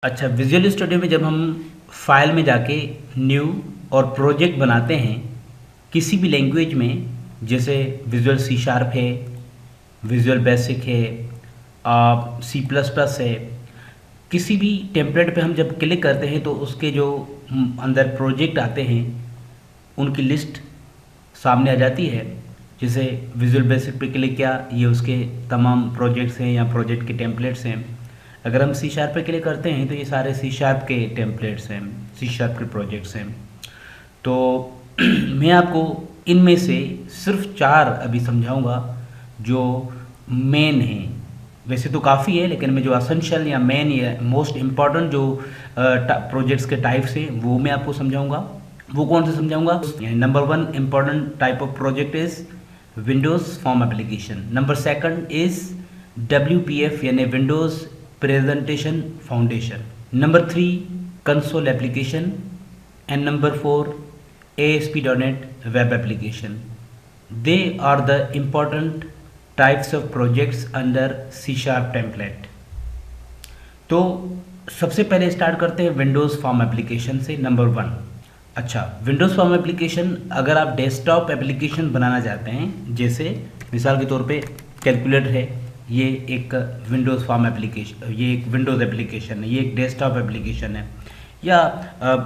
अच्छा, visual studio में जब हम फाइल में जाके न्यू और प्रोजेक्ट बनाते हैं किसी भी लैंग्वेज में, जैसे विजुअल सी शार्प है, विजुअल बेसिक है, सी प्लस प्लस है, किसी भी टेम्पलेट पे हम जब क्लिक करते हैं तो उसके जो अंदर प्रोजेक्ट आते हैं उनकी लिस्ट सामने आ जाती है। जैसे विजुअल बेसिक पे क्लिक किया, ये उसके तमाम प्रोजेक्ट्स हैं या प्रोजेक्ट के टेम्पलेट्स हैं। अगर हम सी शार्प पे क्लिक करते हैं तो ये सारे सी शार्प के टेम्पलेट्स हैं, सी शार्प के प्रोजेक्ट्स हैं। तो मैं आपको इनमें से सिर्फ 4 अभी समझाऊंगा जो मेन हैं। वैसे तो काफ़ी है, लेकिन मैं जो असेंशियल या मेन या मोस्ट इम्पॉर्टेंट जो प्रोजेक्ट्स के टाइप्स हैं वो मैं आपको समझाऊंगा। वो कौन से समझाऊंगा? Number 1 important type of project is Windows form application. Number 2 is WPF यानी Windows presentation foundation. Number 3 console application and number 4 ASP.NET web application. They are the important types of projects under C# template. तो सबसे पहले start करते हैं Windows form application से। Number 1, अच्छा, Windows form application अगर आप डेस्कटॉप एप्लीकेशन बनाना चाहते हैं, जैसे मिसाल के तौर पे कैलकुलेटर है, ये एक विंडोज़ फॉर्म एप्लीकेशन, ये एक विंडोज़ एप्लीकेशन है, ये एक डेस्कटॉप एप्लीकेशन है, या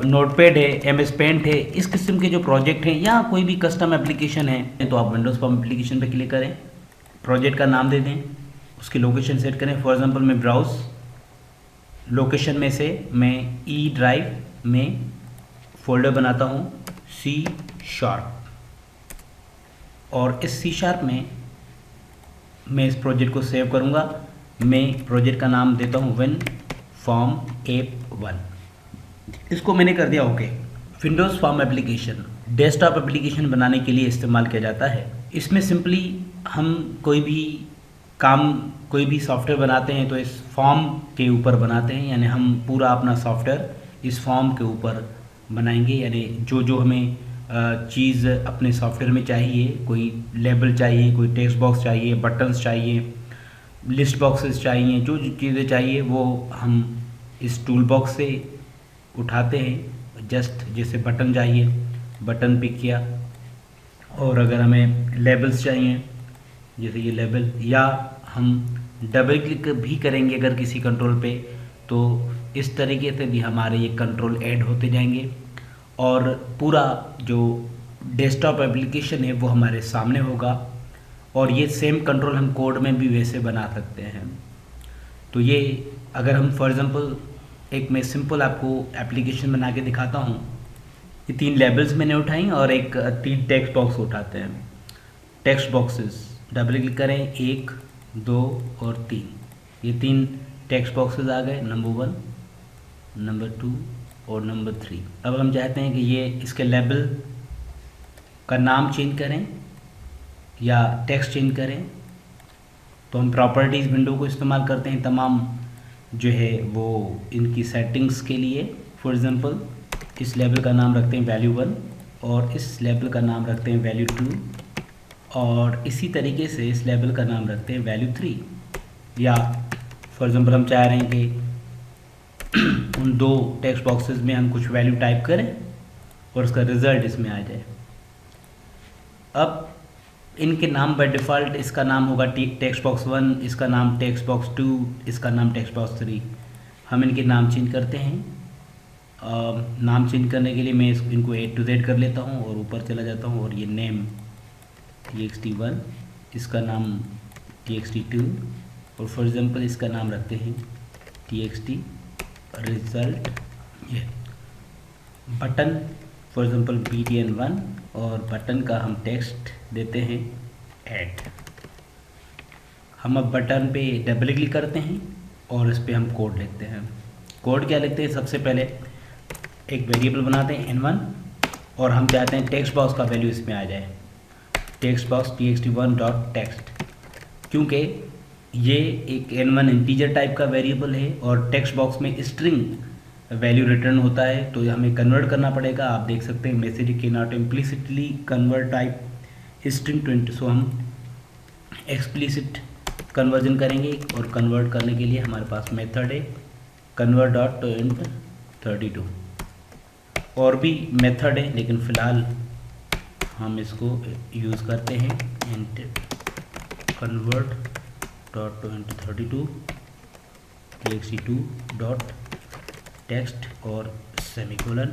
नोटपैड है, MS पेंट है, इस किस्म के जो प्रोजेक्ट हैं या कोई भी कस्टम एप्लीकेशन है तो आप विंडोज़ फॉर्म एप्लीकेशन पे क्लिक करें, प्रोजेक्ट का नाम दे दें, उसकी लोकेशन सेट करें। फॉर एग्जांपल मैं ब्राउज़ लोकेशन में से मैं E ड्राइव में फोल्डर बनाता हूँ C#, और इस C# में मैं इस प्रोजेक्ट को सेव करूँगा। मैं प्रोजेक्ट का नाम देता हूँ विन फॉर्म एप 1। इसको मैंने कर दिया okay. Windows form application desktop application बनाने के लिए इस्तेमाल किया जाता है। इसमें सिंपली हम कोई भी सॉफ्टवेयर बनाते हैं तो इस फॉर्म के ऊपर बनाते हैं, यानी हम पूरा अपना सॉफ्टवेयर इस फॉर्म के ऊपर बनाएंगे। यानी जो हमें चीज़ अपने सॉफ्टवेयर में चाहिए, कोई लेबल चाहिए, कोई टेक्स्ट बॉक्स चाहिए, बटन्स चाहिए, लिस्ट बॉक्सेस चाहिए, जो चीज़ें चाहिए वो हम इस टूल बॉक्स से उठाते हैं। जस्ट जैसे बटन चाहिए, बटन पिक किया, और अगर हमें लेबल्स चाहिए जैसे ये लेबल, या हम डबल क्लिक भी करेंगे अगर किसी कंट्रोल पे, तो इस तरीके से भी हमारे ये कंट्रोल ऐड होते जाएंगे और पूरा जो डेस्कटॉप एप्लीकेशन है वो हमारे सामने होगा। और ये सेम कंट्रोल हम कोड में भी वैसे बना सकते हैं। तो ये अगर हम फॉर एग्जांपल एक मैं सिंपल आपको एप्लीकेशन बना के दिखाता हूँ। ये 3 लेबल्स मैंने उठाई और 3 टेक्स्ट बॉक्स उठाते हैं। टेक्स्ट बॉक्सेस डबल क्लिक करें, 1, 2 और 3, ये 3 टेक्स्ट बॉक्सेस आ गए, नंबर 1, नंबर 2 और नंबर 3। अब हम चाहते हैं कि ये इसके लेबल का नाम चेंज करें या टेक्स्ट चेंज करें, तो हम प्रॉपर्टीज़ विंडो को इस्तेमाल करते हैं तमाम जो है वो इनकी सेटिंग्स के लिए। फॉर एग्जांपल इस लेबल का नाम रखते हैं वैल्यू 1 और इस लेबल का नाम रखते हैं वैल्यू 2, और इसी तरीके से इस लेबल का नाम रखते हैं वैल्यू 3। या फॉर एग्जांपल हम चाह रहे हैं कि उन 2 टेक्स्ट बॉक्सेस में हम कुछ वैल्यू टाइप करें और उसका रिज़ल्ट इसमें आ जाए। अब इनके नाम बाय डिफ़ॉल्ट इसका नाम होगा टेक्स्ट बॉक्स 1, इसका नाम टेक्स्ट बॉक्स 2, इसका नाम टेक्स्ट बॉक्स 3। हम इनके नाम चेंज करते हैं। नाम चेंज करने के लिए मैं इनको A to Z कर लेता हूँ और ऊपर चला जाता हूँ, और ये नेम TXT1, इसका नाम TXT2, और फॉर एग्जांपल इसका नाम रखते हैं TXT रिज़ल्ट। ये बटन फॉर एग्जांपल BTN1, और बटन का हम टेक्स्ट देते हैं ऐड। हम अब बटन पे डबल क्लिक करते हैं और इस पर हम कोड लिखते हैं। कोड क्या लिखते हैं? सबसे पहले एक वेरिएबल बनाते हैं N1, और हम चाहते हैं टेक्स्ट बॉक्स का वैल्यू इसमें आ जाए, टेक्स्ट बॉक्स TXT1.text, क्योंकि ये एक N1 इंटीजर टाइप का वेरिएबल है और टेक्स्ट बॉक्स में स्ट्रिंग वैल्यू रिटर्न होता है, तो हमें कन्वर्ट करना पड़ेगा। आप देख सकते हैं मैसेज के not implicitly convert type string 20, सो हम एक्सप्लिसिट कन्वर्जन करेंगे, और कन्वर्ट करने के लिए हमारे पास मेथड है कन्वर्ट डॉट टू इंट 32। और भी मेथड है लेकिन फ़िलहाल हम इसको यूज़ करते हैं int convert dot to int 32 txt2 dot text और semicolon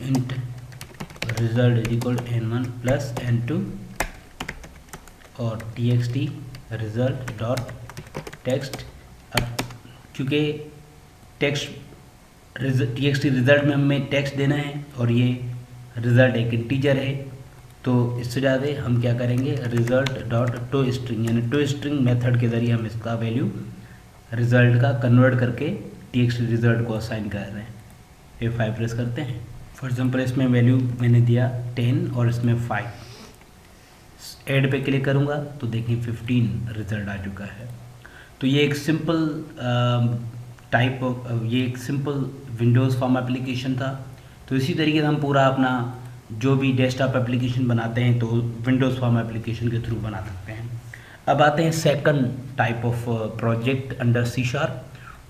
int result is equal n1 plus n2 और txt रिजल्ट डॉट टेक्स्ट। अब क्योंकि txt रिजल्ट में हमें टेक्स्ट देना है और ये रिजल्ट एक इंटीजर है, तो इससे ज़्यादा हम क्या करेंगे रिजल्ट डॉट टो स्ट्रिंग यानी टो स्ट्रिंग मेथड के ज़रिए हम इसका वैल्यू रिजल्ट का कन्वर्ट करके txt रिजल्ट को असाइन कर रहे हैं। F5 प्रेस करते हैं। फॉर एग्जांपल इसमें वैल्यू मैंने दिया 10 और इसमें 5। ऐड पे क्लिक करूँगा तो देखिए 15 रिजल्ट आ चुका है। तो ये एक सिंपल ये एक सिंपल विंडोज़ फॉर्म एप्लीकेशन था। तो इसी तरीके से हम पूरा अपना जो भी डेस्कटॉप एप्लीकेशन बनाते हैं तो विंडोज़ फॉर्म एप्लीकेशन के थ्रू बना सकते हैं। अब आते हैं second type of project under C#,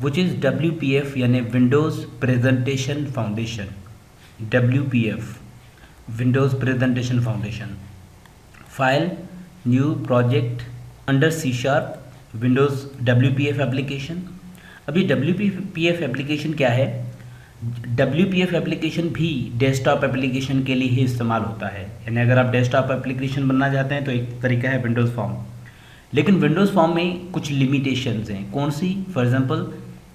which is WPF यानी Windows presentation foundation. WPF Windows presentation foundation. File new project under C# Windows WPF application. अब ये WPF एप्लीकेशन क्या है? WPF एप्लीकेशन भी डेस्कटॉप एप्लीकेशन के लिए ही इस्तेमाल होता है। यानी अगर आप डेस्कटॉप एप्लीकेशन बनना चाहते हैं तो एक तरीका है विंडोज़ फॉर्म, लेकिन विंडोज़ फॉर्म में कुछ लिमिटेशंस हैं। कौन सी? फॉर एग्जांपल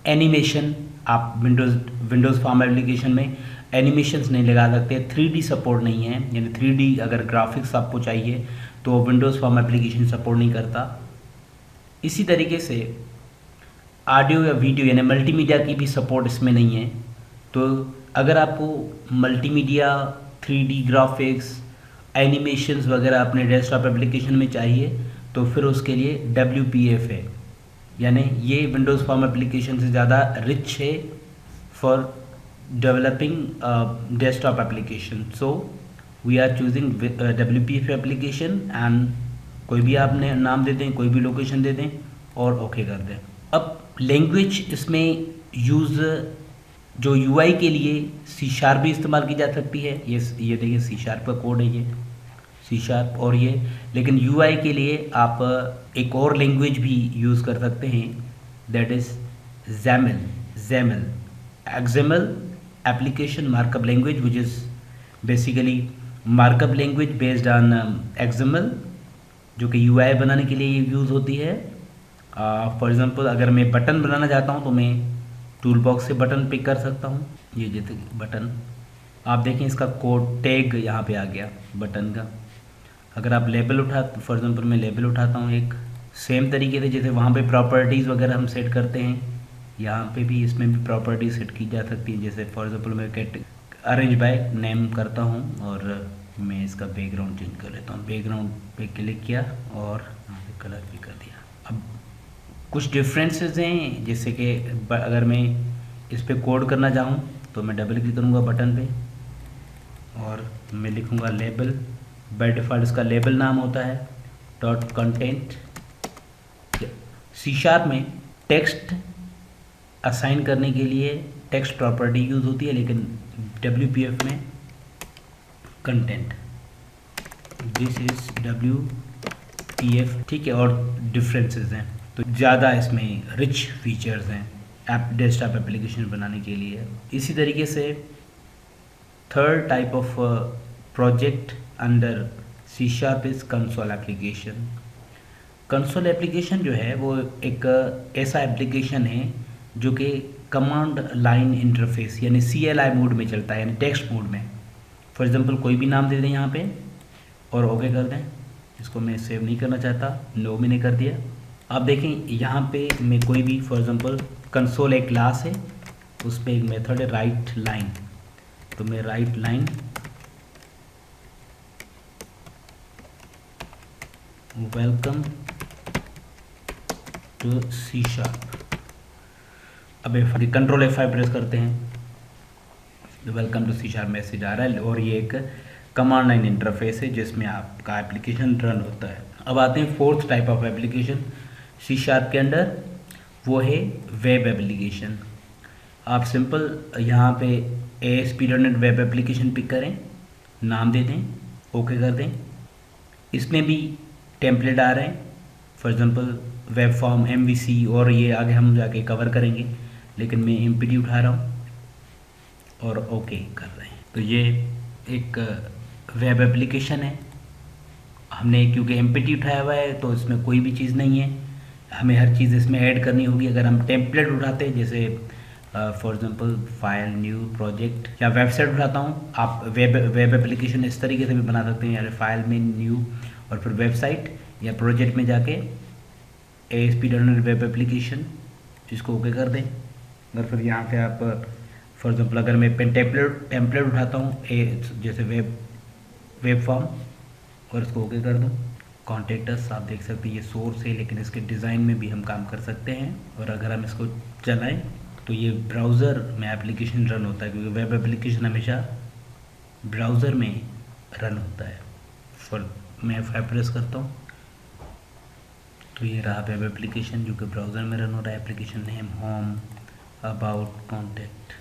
एनिमेशन, आप विंडोज़ फॉर्म एप्लीकेशन में एनिमेशंस नहीं लगा सकते। 3D सपोर्ट नहीं है, यानी 3D अगर ग्राफिक्स आपको चाहिए तो विंडोज़ फॉर्म एप्लीकेशन सपोर्ट नहीं करता। इसी तरीके से ऑडियो या वीडियो यानी मल्टीमीडिया की भी सपोर्ट इसमें नहीं है। तो अगर आपको मल्टीमीडिया, 3D ग्राफिक्स, एनिमेशंस वगैरह अपने डेस्कटॉप एप्लीकेशन में चाहिए तो फिर उसके लिए WPF है, यानी ये विंडोज़ फॉर्म एप्लीकेशन से ज़्यादा रिच है for developing desktop application. So we are choosing WPF application and कोई भी आपने नाम दे दें, कोई भी लोकेशन दे दें और ओके कर दें। अब लैंग्वेज इसमें यूज़ जो UI के लिए C# भी इस्तेमाल की जा सकती है। ये देखिए C# का कोड है, ये C# और ये, लेकिन UI के लिए आप एक और लैंग्वेज भी यूज़ कर सकते हैं, that is XAML application markup language, which is basically markup language based on XAML, जो कि UI बनाने के लिए यूज़ होती है। फॉर एग्जांपल अगर मैं बटन बनाना चाहता हूँ तो मैं टूल बॉक्स से बटन पिक कर सकता हूँ। ये जैसे बटन आप देखें, इसका कोड टैग यहाँ पे आ गया बटन का। अगर आप लेबल फॉर एग्जांपल मैं लेबल उठाता हूँ एक, सेम तरीके से जैसे वहाँ पे प्रॉपर्टीज़ वगैरह हम सेट करते हैं, यहाँ पे भी इसमें भी प्रॉपर्टीज सेट की जा सकती है। जैसे फॉर एग्जांपल मैं अरेंज बाय नेम करता हूँ और मैं इसका बैकग्राउंड चेंज कर लेता हूँ। बैकग्राउंड पे क्लिक किया और यहाँ पे कलर भी कर दिया। अब कुछ डिफरेंसेस हैं, जैसे कि अगर मैं इस पर कोड करना चाहूँ तो मैं डबल क्लिक करूँगा बटन पे और मैं लिखूँगा लेबल। बाय डिफ़ॉल्ट इसका लेबल नाम होता है डॉट कंटेंट। C# में टेक्स्ट असाइन करने के लिए टेक्स्ट प्रॉपर्टी यूज़ होती है, लेकिन WPF में कंटेंट। दिस इज़ WPF, ठीक है। और डिफरेंसेस हैं, तो ज़्यादा इसमें रिच फीचर्स हैं डेस्कटॉप एप्लीकेशन बनाने के लिए। इसी तरीके से third type of project under C# is console application. Console application जो है वो एक ऐसा एप्लीकेशन है जो कि कमांड लाइन इंटरफेस यानी CLI मोड में चलता है, यानी टेक्स्ट मोड में। फॉर एग्जांपल कोई भी नाम दे दें यहाँ पे और ओके कर दें। इसको मैं सेव नहीं करना चाहता, नो मैंने कर दिया। आप देखें यहाँ पे मैं कोई भी फॉर एग्जांपल कंसोल एक क्लास है, उस पर एक मेथड है राइट लाइन, तो मैं write line welcome to C#। अब कंट्रोल F5 प्रेस करते हैं, वेलकम टू C# मैसेज आ रहा है और ये एक कमांड लाइन इंटरफेस है जिसमें आपका एप्लीकेशन रन होता है। अब आते हैं fourth type of application C# के अंडर, वो है वेब एप्लीकेशन। आप सिंपल यहाँ पे ASP.NET वेब एप्लीकेशन पिक करें, नाम दे दें, ओके कर दें। इसमें भी टेम्पलेट आ रहे हैं, for example web form, MVC, और ये आगे हम जाके कवर करेंगे, लेकिन मैं MPT उठा रहा हूँ और ओके कर रहे हैं। तो ये एक वेब एप्लीकेशन है। हमने क्योंकि MPT उठाया हुआ है तो इसमें कोई भी चीज़ नहीं है, हमें हर चीज़ इसमें ऐड करनी होगी। अगर हम टेम्पलेट उठाते हैं, जैसे for example file, new, project, या वेबसाइट उठाता हूँ, आप वेब एप्लीकेशन इस तरीके से भी बना सकते हैं, यानी फाइल में न्यू और फिर वेबसाइट, या प्रोजेक्ट में जाके ASP.NET वेब एप्लीकेशन, इसको ओके कर दें। अगर फिर यहाँ पे आप फॉर एग्जांपल अगर मैं टेम्पलेट उठाता हूँ, जैसे वेब फॉर्म, और इसको ओके कर दूँ। कॉन्टेक्ट अस, आप देख सकते हैं ये सोर्स है, लेकिन इसके डिज़ाइन में भी हम काम कर सकते हैं। और अगर हम इसको चलाएं तो ये ब्राउज़र में एप्लीकेशन रन होता है, क्योंकि वेब एप्लीकेशन हमेशा ब्राउज़र में रन होता है। मैं F5 प्रेस करता हूँ तो ये रहा वेब एप्लीकेशन जो कि ब्राउज़र में रन हो रहा है। Application name, home, about, contact.